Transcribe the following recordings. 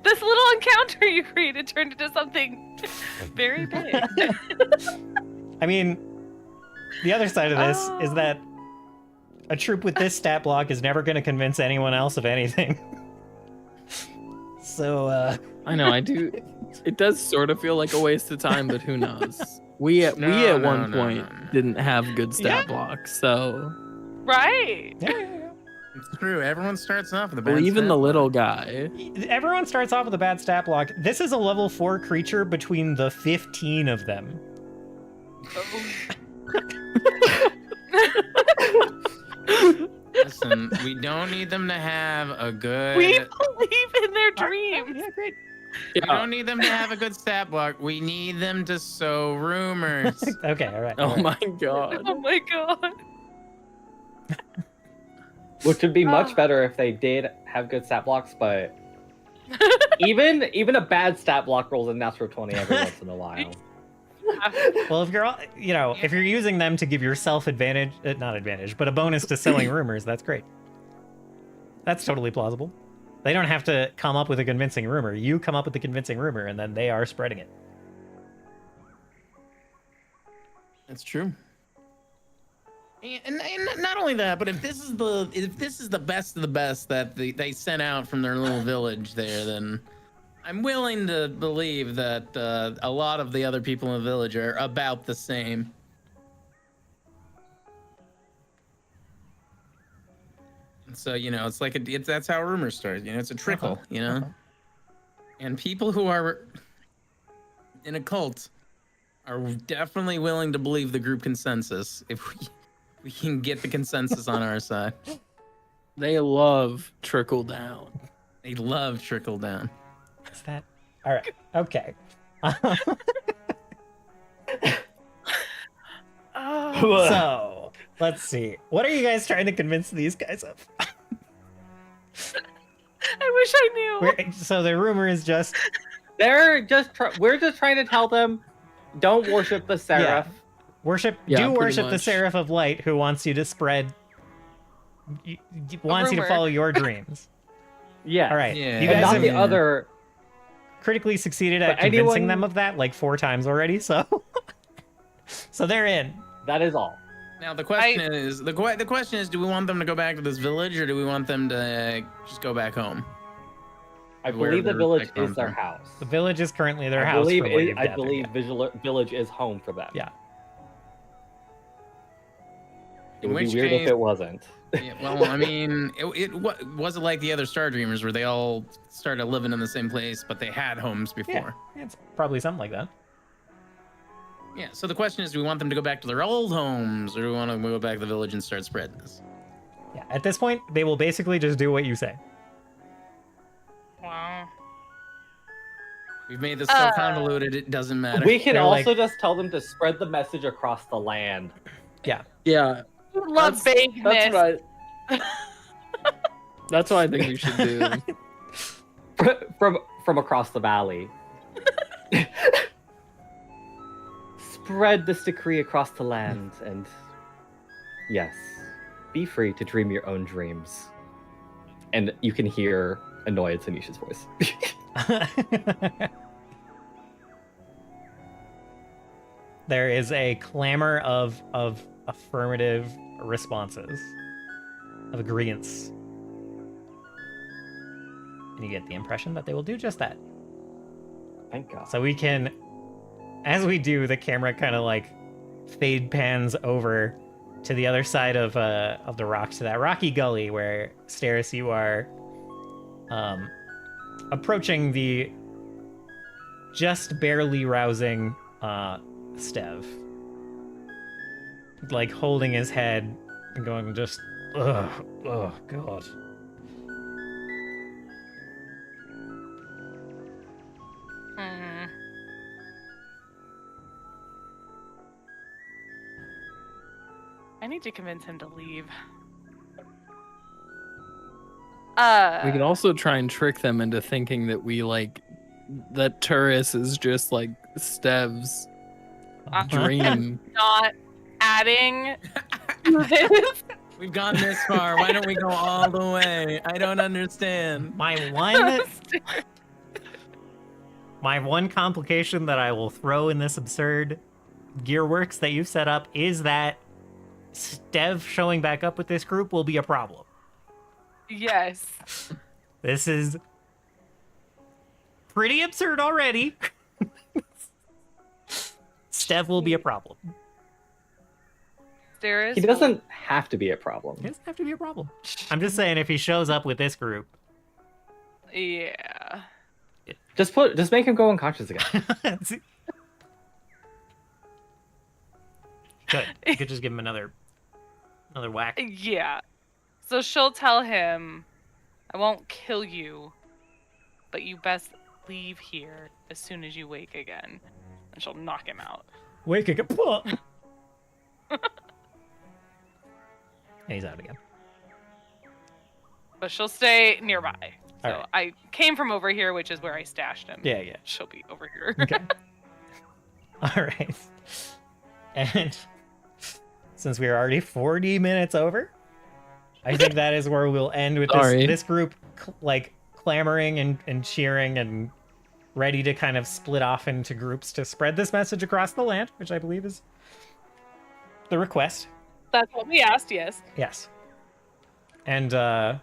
This little encounter you created turned into something very big. I mean, the other side of this is that a troop with this stat block is never going to convince anyone else of anything. So, I know, I do. It does sort of feel like a waste of time, but who knows? We at one point didn't have good stat blocks, so. Right. yeah. It's true. Everyone starts off with a bad Well, even stat the block. little guy. Everyone starts off with a bad stat block. This is a level 4 creature between the 15 of them. Listen, we don't need them to have a good... We believe in their dreams. Yeah, great. We don't need them to have a good stat block. We need them to sow rumors. Okay, all right. Oh my god. Oh my god. Which would be much better if they did have good stat blocks, but even a bad stat block rolls a natural 20 every once in a while. Well, if you're, if you're using them to give yourself advantage, not advantage, but a bonus to selling rumors, that's great. That's totally plausible. They don't have to come up with a convincing rumor. You come up with the convincing rumor, and then they are spreading it. That's true. And not only that, but if this is the best of the best that they sent out from their little village there, then I'm willing to believe that a lot of the other people in the village are about the same. And so, it's like that's how rumors start. It's a trickle. And people who are in a cult are definitely willing to believe the group consensus if we can get the consensus on our side. They love trickle down. They love trickle down. Is that all right? Okay. So let's see. What are you guys trying to convince these guys of? I wish I knew. So the rumor is just We're just trying to tell them, don't worship the Seraph. worship Yeah, worship the much. Seraph of Light, who wants you to spread, wants you to rumor. follow your dreams. Yeah. All right. Yeah. You And guys not have the other. critically succeeded at But convincing anyone- them of that like 4 times already. So, so they're in. That is all. Now the question is the question is, do we want them to go back to this village, or do we want them to just go back home? I Where believe the they're village from. is their house. The village is currently their I house. believe from what it, you've I gathered, believe yeah. village is home for them. Yeah. It In would be which weird case- if it wasn't. Yeah, well, I mean, was it like the other Star Dreamers where they all started living in the same place, but they had homes before? Yeah, it's probably something like that. Yeah. So the question is, do we want them to go back to their old homes, or do we want to go back to the village and start spreading this? Yeah. At this point, they will basically just do what you say. Wow. We've made this so convoluted, it doesn't matter. We can They're also like- just tell them to spread the message across the land. Yeah. Yeah, Love vagueness. that's what that's what I think we should do. From across the valley. Spread this decree across the land, and yes, be free to dream your own dreams. And you can hear annoyance in Nisha's voice. There is a clamor of affirmative responses, of agreeance. And you get the impression that they will do just that. Thank God. So we can, as we do, the camera kind of like fade pans over to the other side of the rocks, to that rocky gully where, Steris, you are approaching the just barely rousing Stev. Like holding his head and going just, ugh, oh god. I need to convince him to leave. We can also try and trick them into thinking that that Turris is just like Stev's dream. Not adding to this. We've gone this far. Why don't we go all the way? I don't understand. My one My one complication that I will throw in this absurd gearworks that you've set up is that Stev showing back up with this group will be a problem. Yes. This is pretty absurd already. Stev will be a problem. There is. He doesn't have to be a problem. It doesn't have to be a problem. I'm just saying if he shows up with this group. Yeah. Just make him go unconscious again. Good. You could just give him another whack. Yeah. So she'll tell him, I won't kill you, but you best leave here as soon as you wake again. And she'll knock him out. Wake up. And he's out again. But she'll stay nearby. So All right. I came from over here, which is where I stashed him. Yeah, yeah. She'll be over here. Okay. All right. And since we are already 40 minutes over, I think that is where we'll end with this group like clamoring and cheering and ready to kind of split off into groups to spread this message across the land, which I believe is the request. That's what we asked, yes. Yes. And the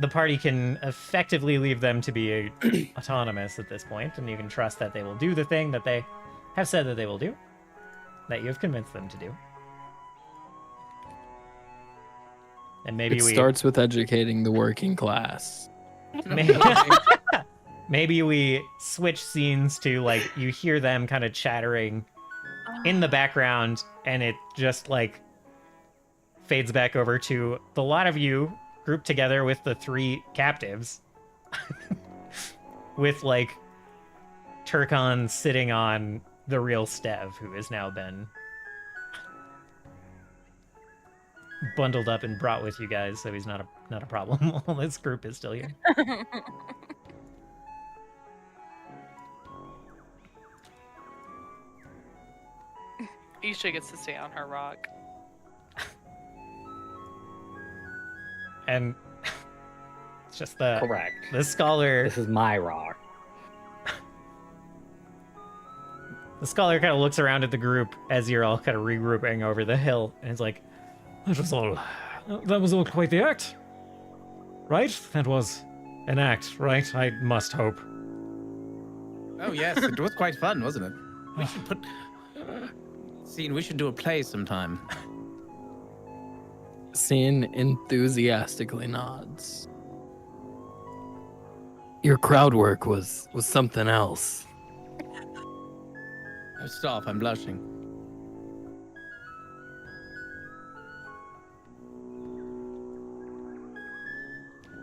party can effectively leave them to be autonomous at this point, and you can trust that they will do the thing that they have said that they will do, that you have convinced them to do. And maybe It starts with educating the working class. maybe we switch scenes to, like, you hear them kind of chattering in the background, and it just, like, fades back over to the lot of you grouped together with the 3 captives. With, like, Turkon sitting on the real Stev, who has now been bundled up and brought with you guys, so he's not a problem while this group is still here. Isha gets to stay on her rock. And it's just the Correct. scholar. This is my rock. The scholar kind of looks around at the group as you're all kind of regrouping over the hill, and it's like, That was all quite the act. Right? That was an act, right? I must hope. Oh yes, it was quite fun, wasn't it? We should put. We should do a play sometime. Sin enthusiastically nods. Your crowd work was something else. Oh, stop! I'm blushing.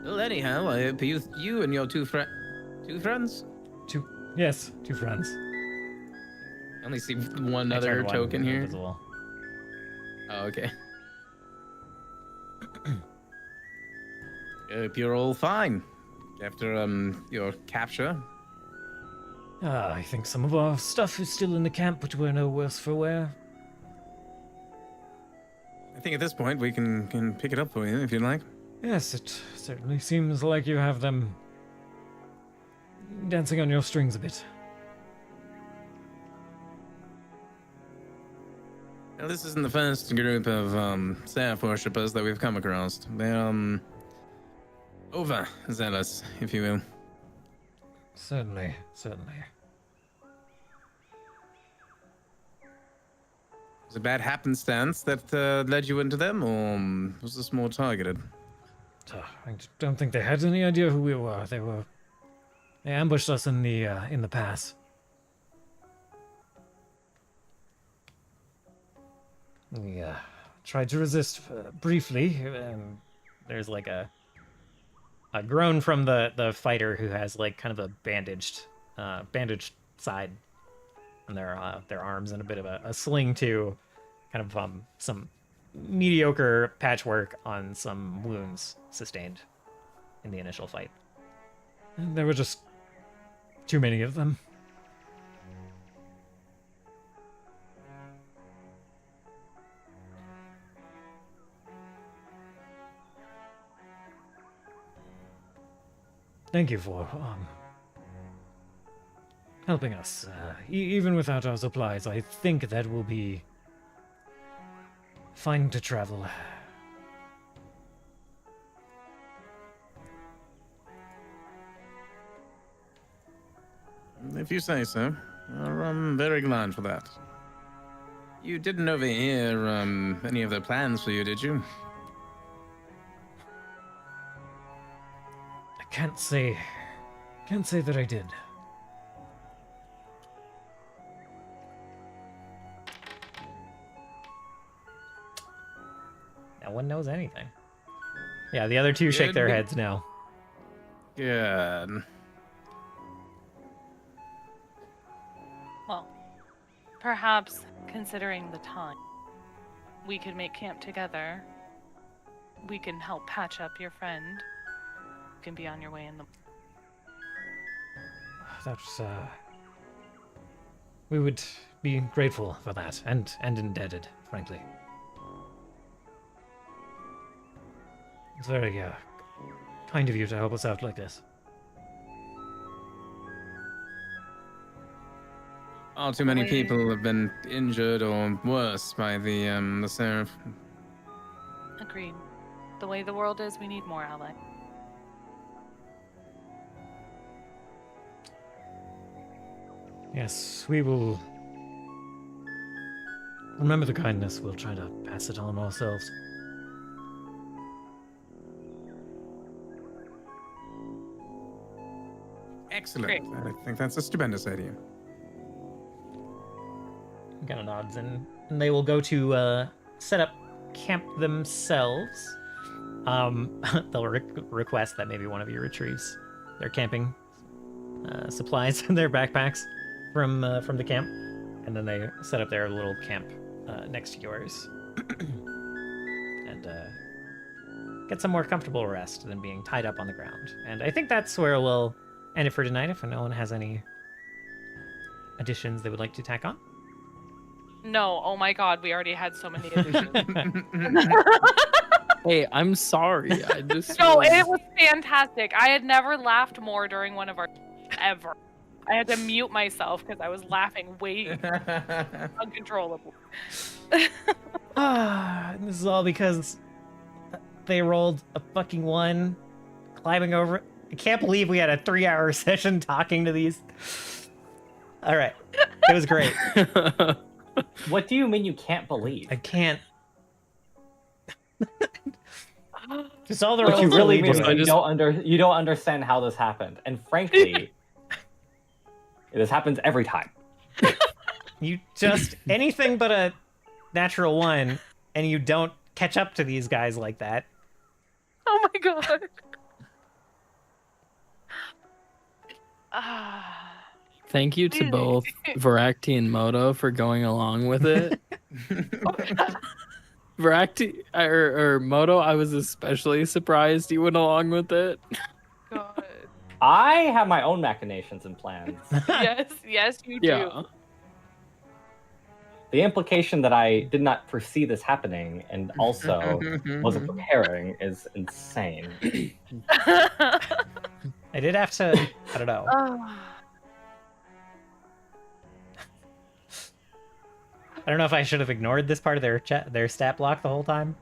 Well, anyhow, I hope you and your two friends. Yes, 2 friends. I only see one I other turned one token here. invisible. Oh, okay. Hope you're all fine after your capture. I think some of our stuff is still in the camp, but we're no worse for wear. I think at this point we can pick it up for you if you'd like. Yes, it certainly seems like you have them dancing on your strings a bit. Now, this isn't the first group of Seraph worshippers that we've come across. They're overzealous, if you will. Certainly. Was it bad happenstance that led you into them, or was this more targeted? I don't think they had any idea who we were. They ambushed us in the pass. We tried to resist briefly. There's like a groan from the fighter who has like kind of a bandaged side on their arms and a bit of a sling too, kind of some mediocre patchwork on some wounds sustained in the initial fight. There were just too many of them. Thank you for helping us. Even without our supplies, I think that will be fine to travel. If you say so. I'm very glad for that. You didn't overhear any of their plans for you, did you? I can't say that I did. No one knows anything. Yeah, the other two shake their Good. heads now. Good. Well, perhaps considering the time, we could make camp together. We can help patch up your friend. You can be on your way in the. That's we would be grateful for that, and indebted, frankly. It's very kind of you to help us out like this. All too many people have been injured or worse by the Seraph. Agreed. The way the world is, we need more allies. Yes, we will remember the kindness. We'll try to pass it on ourselves. Excellent. Great. I think that's a stupendous idea. Kind of nods, and they will go to set up camp themselves. They'll request that maybe one of you retrieves their camping supplies in their backpacks from the camp, and then they set up their little camp next to yours, and get some more comfortable rest than being tied up on the ground. And I think that's where we'll end it for tonight. If no one has any additions they would like to tack on. No, oh my god, we already had so many additions. Hey, I'm sorry. I just No, was- it was fantastic. I had never laughed more during one of our ever. I had to mute myself because I was laughing way uncontrollably. This is all because they rolled a fucking 1, climbing over. I can't believe we had a 3-hour session talking to these. All right, it was great. What do you mean you can't believe? I can't. Just all the What rolls you to really lead mean to I it. is just- you don't understand how this happened. And frankly, this happens every time. You just anything but a natural 1, and you don't catch up to these guys like that. Oh my god. Ah. Thank you to both Voraktee and Moto for going along with it. Voraktee or Moto, I was especially surprised you went along with it. God. I have my own machinations and plans. Yes, you do. Yeah. The implication that I did not foresee this happening and also wasn't preparing is insane. I did have to. I don't know. Oh. I don't know if I should have ignored this part of their stat block the whole time.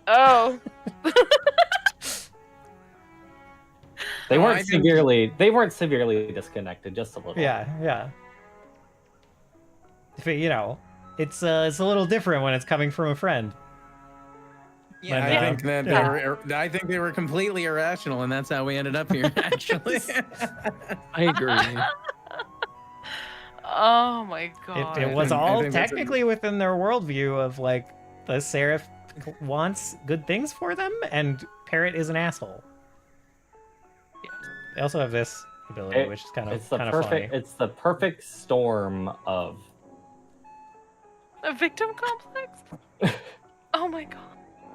Oh. They Oh, weren't I think- severely disconnected, just a little. Yeah. If it, it's a little different when it's coming from a friend. Yeah, But, I think that yeah. I think they were completely irrational, and that's how we ended up here. Actually, I agree. Oh my god. It was I all think that's technically within their worldview of like the Seraph wants good things for them, and Parrot is an asshole. They also have this ability, which is kind It's of the funny. It's the perfect storm of. A victim complex? Oh my god.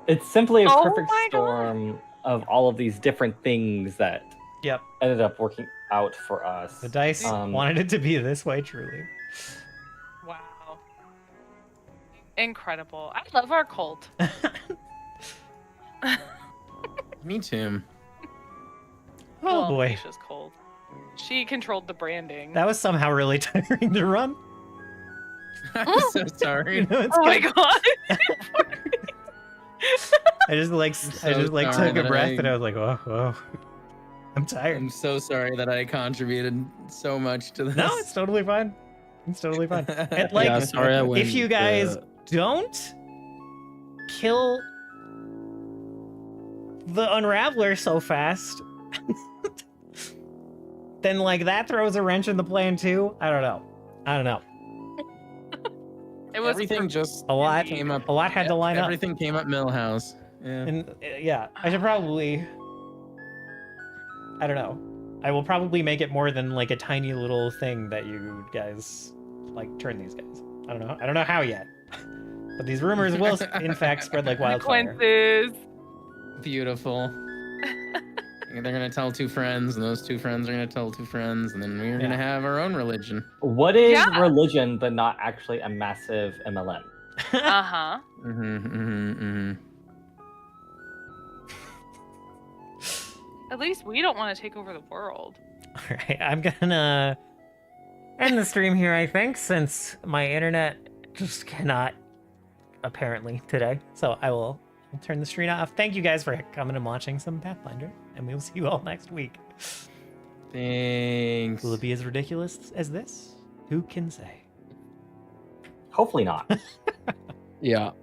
It's simply a Oh perfect my God. storm of all of these different things that Yep, ended up working out for us. the dice wanted it to be this way, truly. Wow. Incredible. I love our cult. me too. Oh Well, boy. Misha's cold. She controlled the branding. That was somehow really tiring to run. I'm so You sorry. know, it's Oh my good. god! I just like so took sorry a that breath I- and I was like, oh, whoa. I'm tired. I'm so sorry that I contributed so much to this. No, it's totally fine. It's totally fine. And, like, yeah, sorry I went. if you guys don't kill the Unraveler so fast, then like that throws a wrench in the plan too. I don't know. It was everything just A lot came up. A lot had to line up. Everything came up Millhouse. Yeah. And yeah, I should probably. I don't know. I will probably make it more than like a tiny little thing that you guys like turn these guys. I don't know. I don't know how yet. But these rumors will in fact spread like wildfire. consequences. Beautiful. They're gonna tell two friends, and those two friends are gonna tell two friends, and then we're gonna have our own religion. What is Yeah. religion but not actually a massive MLM? Uh huh. At least we don't want to take over the world. All right, I'm gonna end the stream here, I think, since my internet just cannot apparently today. So I'll turn the stream off. Thank you guys for coming and watching some Pathfinder, and we'll see you all next week. Thanks. Will it be as ridiculous as this? Who can say? Hopefully not. Yeah.